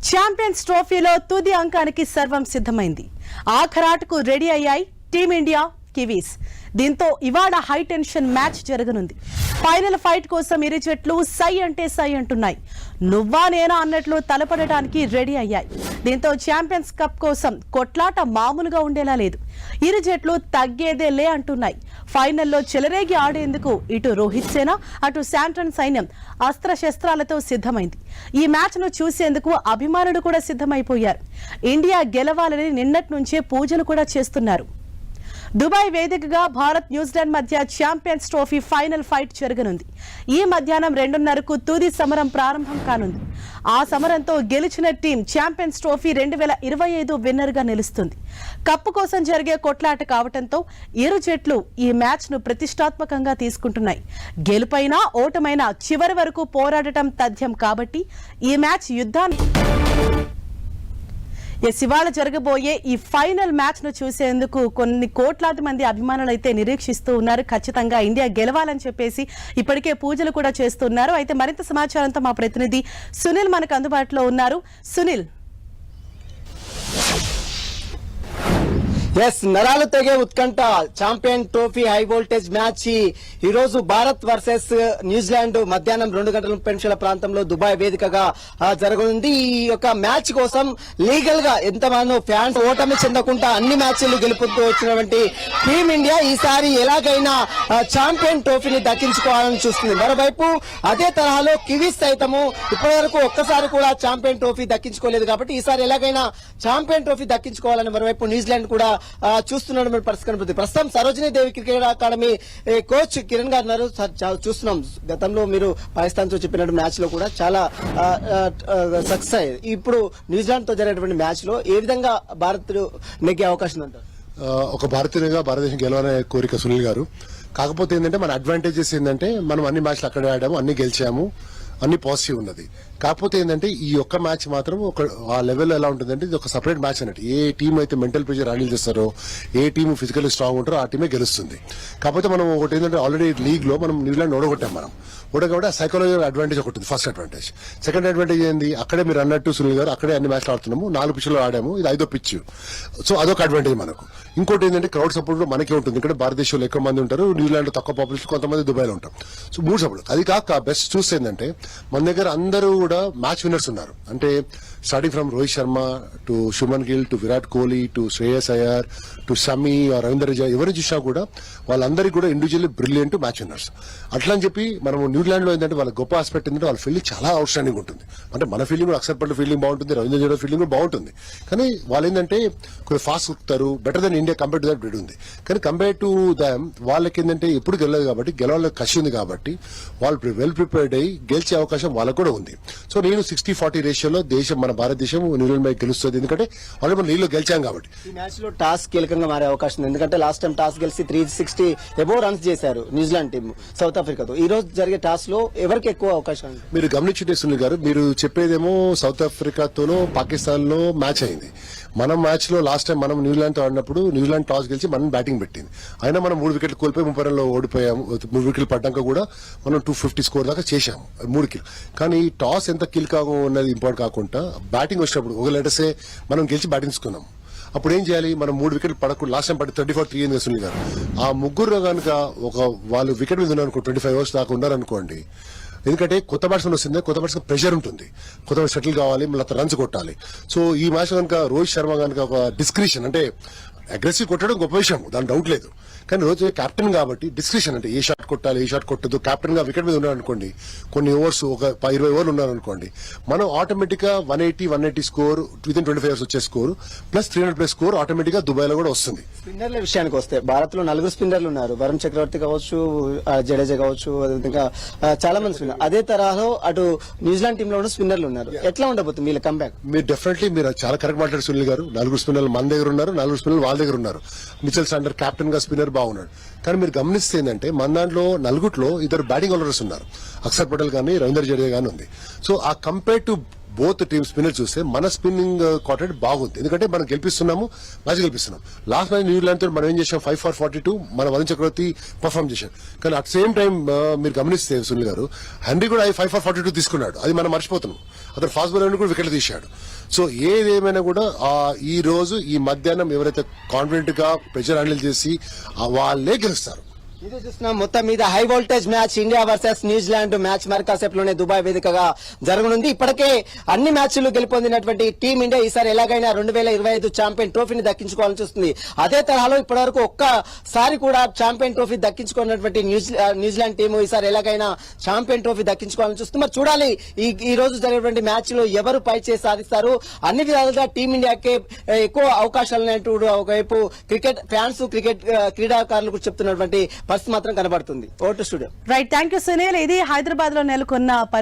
Champions ట్రోఫీలో తుది అంకానికి సర్వం సిద్ధమైంది. ఆఖరాటకు రెడీ అయ్యాయి టీమిండియా, కివీస్. దీంతో ఇవాళ హై టెన్షన్ మ్యాచ్ జరగనుంది. ఫైనల్ ఫైట్ కోసం ఇరు జట్లు సై అంటే సై అంటున్నాయి. నువ్వా నేనా అన్నట్లు తలపడటానికి రెడీ అయ్యాయి. దీంతో ఛాంపియన్స్ కప్ కోసం కొట్లాట మామూలుగా ఉండేలా లేదు. ఇరు జట్లు తగ్గేదేలే అంటున్నాయి. ఫైనల్లో చెలరేగి ఆడేందుకు ఇటు రోహిత్ సేన, అటు శాంట్రన్ సైన్యం అస్త్రశస్త్రాలతో సిద్ధమైంది. ఈ మ్యాచ్ ను చూసేందుకు అభిమానులు కూడా సిద్ధమైపోయారు. ఇండియా గెలవాలని నిన్నటి నుంచే పూజలు కూడా చేస్తున్నారు. దుబాయ్ వేదికగా భారత్, న్యూజిలాండ్ మధ్య ఛాంపియన్స్ ట్రోఫీ ఫైనల్ ఫైట్ జరగనుంది. ఈ మధ్యాహ్నం 2:30కు తుది సమరం ప్రారంభం కానుంది. ఆ సమరంతో గెలిచిన టీం ఛాంపియన్స్ ట్రోఫీ 2025 విన్నర్ గా నిలుస్తుంది. కప్పు కోసం జరిగే కొట్లాట కావడంతో ఇరు జట్లు ఈ మ్యాచ్ ను ప్రతిష్టాత్మకంగా తీసుకుంటున్నాయి. గెలుపైనా ఓటమైనా చివరి వరకు పోరాడటం తథ్యం కాబట్టి ఈ మ్యాచ్ యుద్ధాన్ని ఇవాళ జరగబోయే ఈ ఫైనల్ మ్యాచ్ ను చూసేందుకు కొన్ని కోట్లాది మంది అభిమానులు అయితే నిరీక్షిస్తూ ఉన్నారు. ఖచ్చితంగా ఇండియా గెలవాలని చెప్పేసి ఇప్పటికే పూజలు కూడా చేస్తున్నారు. అయితే మరింత సమాచారంతో మా ప్రతినిధి సునీల్ మనకు అందుబాటులో ఉన్నారు. సునీల్, నరాలు తెగే ఉత్కంఠ champion trophy high voltage match ఈ రోజు భారత్ వర్సెస్ న్యూజిలాండ్ మధ్యాహ్నం 2:30 ప్రాంతంలో దుబాయ్ వేదికగా జరగనుంది. ఈ యొక్క మ్యాచ్ కోసం లీగల్ గా ఎంతమంది ఫ్యాన్స్ ఓటమి చెందకుండా అన్ని మ్యాచ్లు గెలుపుతూ వచ్చినటువంటి టీమిండియా ఈసారి ఎలాగైనా ఛాంపియన్ ట్రోఫీని దక్కించుకోవాలని చూస్తుంది. మరోవైపు అదే తరహాలో కివీస్ సైతము ఇప్పటి వరకు ఒక్కసారి కూడా ఛాంపియన్ ట్రోఫీ దక్కించుకోలేదు కాబట్టి ఈసారి ఎలాగైనా ఛాంపియన్ ట్రోఫీ దక్కించుకోవాలని మరోవైపు న్యూజిలాండ్ కూడా చూస్తున్నాడు. పరిస్థితి కనబడుతుంది. ప్రస్తుతం సరోజినీ దేవి క్రికెట్ అకాడమీ కోచ్ కిరణ్ గారు ఉన్నారు. చూస్తున్నాం, గతంలో మీరు పాకిస్తాన్ తో చెప్పినట్టు మ్యాచ్ లో కూడా చాలా సక్సెస్ అయ్యేది. ఇప్పుడు న్యూజిలాండ్ తో జరిగినటువంటి మ్యాచ్ లో ఏ విధంగా భారత్ నెగ్గే అవకాశం ఉందంటారు? ఒక భారతీయునిగా భారతదేశం గెలవాలనే కోరిక సునీల్ గారు. కాకపోతే ఏంటంటే మన అడ్వాంటేజెస్ ఏంటంటే మనం అన్ని మ్యాచ్లు అక్కడే ఆడాము, అన్ని గెలిచాము, అన్ని పాజిటివ్ ఉన్నది. కాకపోతే ఏంటంటే ఈ ఒక్క మ్యాచ్ మాత్రం ఒక ఆ లెవెల్లో ఎలా ఉంటుందంటే ఇది ఒక సపరేట్ మ్యాచ్ అన్నట్టు. ఏ టీం అయితే మెంటల్ ప్రెషర్ హ్యాండిల్ చేస్తారో, ఏ టీం ఫిజికల్లీ స్ట్రాంగ్ ఉంటారో ఆ టీమే గెలుస్తుంది. కాకపోతే మనం ఒకటి ఏంటంటే ఆల్రెడీ లీగ్ లో మనం న్యూజిలాండ్ ఓడగొట్టాం. ఓడగొట్టే సైకాలజికల్ అడ్వాంటేజ్ ఒకటి ఉంది, ఫస్ట్ అడ్వాంటేజ్. సెకండ్ అడ్వాంటేజ్ ఏంది, అక్కడే మీరు అన్నట్టు సునీల్ గారు అక్కడే అన్ని మ్యాచ్లు ఆడుతున్నాము, 4 పిచ్లు ఆడాము, ఇది 5వ పిచ్. సో అదొక అడ్వాంటేజ్ మనకు. ఇంకోటి ఏంటంటే క్రౌడ్ సపోర్ట్ మనకే ఉంటుంది. ఇక్కడ భారతదేశంలో ఎక్కువ మంది ఉంటారు, న్యూజిలాండ్ లో తక్కువ పాపులేషన్, కొంతమంది దుబాయ్లో ఉంటాం. So 3 support. అది కాక బెస్ట్ చూస్తే ఏంటంటే మన దగ్గర అందరూ కూడా మ్యాచ్ విన్నర్స్ ఉన్నారు. అంటే starting from Rohit Sharma to Shubman Gill to Virat Kohli to Shreyas Iyer to Shami, Ravindra Jadeja, ఎవరిని చూసినా కూడా వాళ్ళందరికీ కూడా ఇండివిజువల్లీ బ్రిలియంట్ మ్యాచ్ విన్నర్స్. అట్లా అని చెప్పి మనం న్యూజిలాండ్ లో ఏంటంటే వాళ్ళ గొప్ప ఆస్పెక్ట్ ఏంటంటే వాళ్ళ ఫీల్డింగ్ చాలా అవుట్ స్టాండింగ్ ఉంటుంది. అంటే మన ఫీల్డింగ్ కూడా అక్షర్ పటేల్ ఫీల్డింగ్ బాగుంటుంది, రవీంద్ర జడేజా ఫీల్డింగ్ కూడా బాగుంటుంది. కానీ వాళ్ళు ఏంటంటే కొంచెం ఫాస్ట్ కుక్కుతారు, better than India compare to that బ్రిడ్ ఉంది. కానీ కంపేర్ టు దామ్ వాళ్ళకి ఏంటంటే ఎప్పుడు గెలలేదు కాబట్టి, గెలవాళ్ళకి కసి ఉంది కాబట్టి వాళ్ళు వెల్ ప్రిపేర్డ్ అయ్యి గెలిచే అవకాశం వాళ్ళకు కూడా ఉంది. సో నేను 60-40 రేషియోలో దేశం, మన భారతదేశం న్యూజిలాండ్ పై గెలుస్తుంది. ఎందుకంటే ఆల్రెడీ మనం లీగ్ లో గెలిచాం కాబట్టి. ఈ మ్యాచ్ లో టాస్ కీలకంగా మారే అవకాశం ఉంది. ఎందుకంటే లాస్ట్ టైం టాస్ గెలిచి 360 అబోవ్ రన్స్ చేశారు న్యూజిలాండ్ టీం సౌత్ ఆఫ్రికాతో. ఈ రోజు జరిగే టాస్ లో ఎవరికి ఎక్కువ అవకాశం ఉంది? మీరు గమనించుంటే సునీల్ గారు, మీరు చెప్పేదేమో సౌత్ ఆఫ్రికాతోనో పాకిస్తాన్ లో మ్యాచ్ అయింది. మనం మ్యాచ్ లో లాస్ట్ టైం మనం న్యూజిలాండ్ తో ఆడినప్పుడు న్యూజిలాండ్ టాస్ గెలిచి మనం బ్యాటింగ్ పెట్టింది. అయినా మనం 3 వికెట్లు కోల్పోయి 30 రన్లో ఓడిపోయాము. 3 వికెట్లు పడ్డాక కూడా మనం 250 స్కోర్ దాకా చేశాము, 3 కిల్. కానీ టాస్ ఎంత కీలకంగా ఉన్నది ఇంపార్టెంట్ కాకుండా బ్యాటింగ్ వచ్చినప్పుడు ఒక లెటర్సే మనం గెలిచి బ్యాటింగ్ తీసుకున్నాం. అప్పుడు ఏం చేయాలి? మనం 3 వికెట్లు పడకుండా లాస్ట్ టైం పడి 34-3 సునీల్ గారు. ఆ ముగ్గురు కనుక వాళ్ళు వికెట్ మీద ఉన్నారనుకో, 25 ఓవర్స్ దాకా ఉన్నారనుకోండి. ఎందుకంటే కొత్త బ్యాట్స్మెన్ వస్తుంది, కొత్త బ్యాట్స్మెన్ ప్రెషర్ ఉంటుంది, కొత్త సెటిల్ కావాలి, మళ్ళీ రన్స్ కొట్టాలి. సో ఈ మ్యాచ్ కనుక రోహిత్ శర్మ కనుక ఒక డిస్క్రిషన్, అంటే అగ్రెసివ్ కొట్టడం గొప్ప విషయం, దాని డౌట్ లేదు. కానీ రోజు కెప్టెన్ కాబట్టి డిస్క్రిషన్, అంటే ఏ షాట్ కొట్టాలి, ఏ షాట్ కొట్టదు, కెప్టెన్ గా వికెట్ మీద ఉన్నారనుకోండి, కొన్ని ఓవర్స్ ఒక 20 ఓవర్లు ఉన్నారనుకోండి, మనం ఆటోమేటిక్ గా 180 స్కోర్ వితిన్ 25 ఓవర్స్ వచ్చే స్కోర్ ప్లస్ 300+ స్కోర్ ఆటోమేటిక్ గా దుబాయ్ లో కూడా వస్తుంది. స్పిన్నర్ల విషయానికి వస్తే భారత్ లో 4 స్పిన్నర్లు ఉన్నారు. వరుణ్ చక్రవర్తి కావచ్చు, జడేజా కావచ్చు, ఇంకా చాలా మంది స్పిన్నర్. అదే తరహాలో అటు న్యూజిలాండ్ టీమ్ లో ఉన్న స్పిన్నర్లు ఉన్నారు. ఎట్లా ఉండబోతుంది వీళ్ళ కంబ్యాక్? మీరు డెఫినెట్లీ మీరు చాలా కరెక్ట్ మాట్లాడారు సునీల్ గారు. 4 స్పిన్నర్లు మన దగ్గర ఉన్నారు, 4 స్పిన్నర్లు వాళ్ళ దగ్గర ఉన్నారు. మిచెల్ శాండర్ కెప్టెన్ గా స్పిన్నర్ బాగున్నాడు. కానీ మీరు గమనిస్తే ఏంటంటే మన దాంట్లో 4 ఇద్దరు బ్యాటింగ్ ఆల్రౌండర్స్ ఉన్నారు. అక్షర్ పటేల్ కానీ రవీంద్ర జడేజా కానీ ఉంది. సో ఆ compare to both team spinner చూస్తే మన స్పిన్నింగ్ క్వార్టర్ బాగుంది, ఎందుకంటే మనం గెలిపిస్తున్నాము, మ్యాచ్ గెలిపిస్తున్నాం. లాస్ట్ మ్యాచ్ న్యూజిలాండ్ తో మనం ఏం చేసాం, 5 for 42 మన వరుణ్ చక్రవర్తి పర్ఫార్మ్ చేశాం. కానీ అట్ సేమ్ టైం మీరు గమనిస్తే సునీల్ గారు, హెన్రీ కూడా 5 for 42 తీసుకున్నాడు, అది మనం మర్చిపోతున్నాం. అతను ఫాస్ట్ బౌలర్ కూడా వికెట్లు తీశాడు. సో ఏదేమైనా కూడా ఈ రోజు ఈ మధ్యాహ్నం ఎవరైతే కాన్ఫిడెంట్ గా ప్రెషర్ హ్యాండిల్ చేసి వాళ్ళే గెలుస్తారు. ఇది చూస్తున్నాం మొత్తం మీద high voltage match India versus New Zealand match మరి కాసేపులోనే దుబాయ్ వేదికగా జరగనుంది. ఇప్పటికే అన్ని మ్యాచ్లు గెలుపొందినటువంటి టీమిండియా ఈసారి ఎలాగైనా 2025 ఛాంపియన్ ట్రోఫీని దక్కించుకోవాలని చూస్తుంది. అదే తరహాలో ఇప్పటివరకు ఒక్కసారి కూడా ఛాంపియన్ ట్రోఫీ దక్కించుకున్నటువంటి న్యూజిలాండ్ టీం ఈసారి ఎలాగైనా ఛాంపియన్ ట్రోఫీ దక్కించుకోవాలని చూస్తుంది. మరి చూడాలి ఈ రోజు జరిగినటువంటి మ్యాచ్ లో ఎవరు పై చేసి సాధిస్తారు. అన్ని విధాలుగా టీమిండియాకే ఎక్కువ అవకాశాలు ఉన్నట్టు ఒకవైపు క్రికెట్ ఫ్యాన్స్, క్రికెట్ క్రీడాకారులు కూడా చెప్తున్నటువంటి పరిస్థితి మాత్రం కనబడుతుంది. Vote studio. Right, thank you Sunil. ఇది హైదరాబాద్ లో నెలకొన్న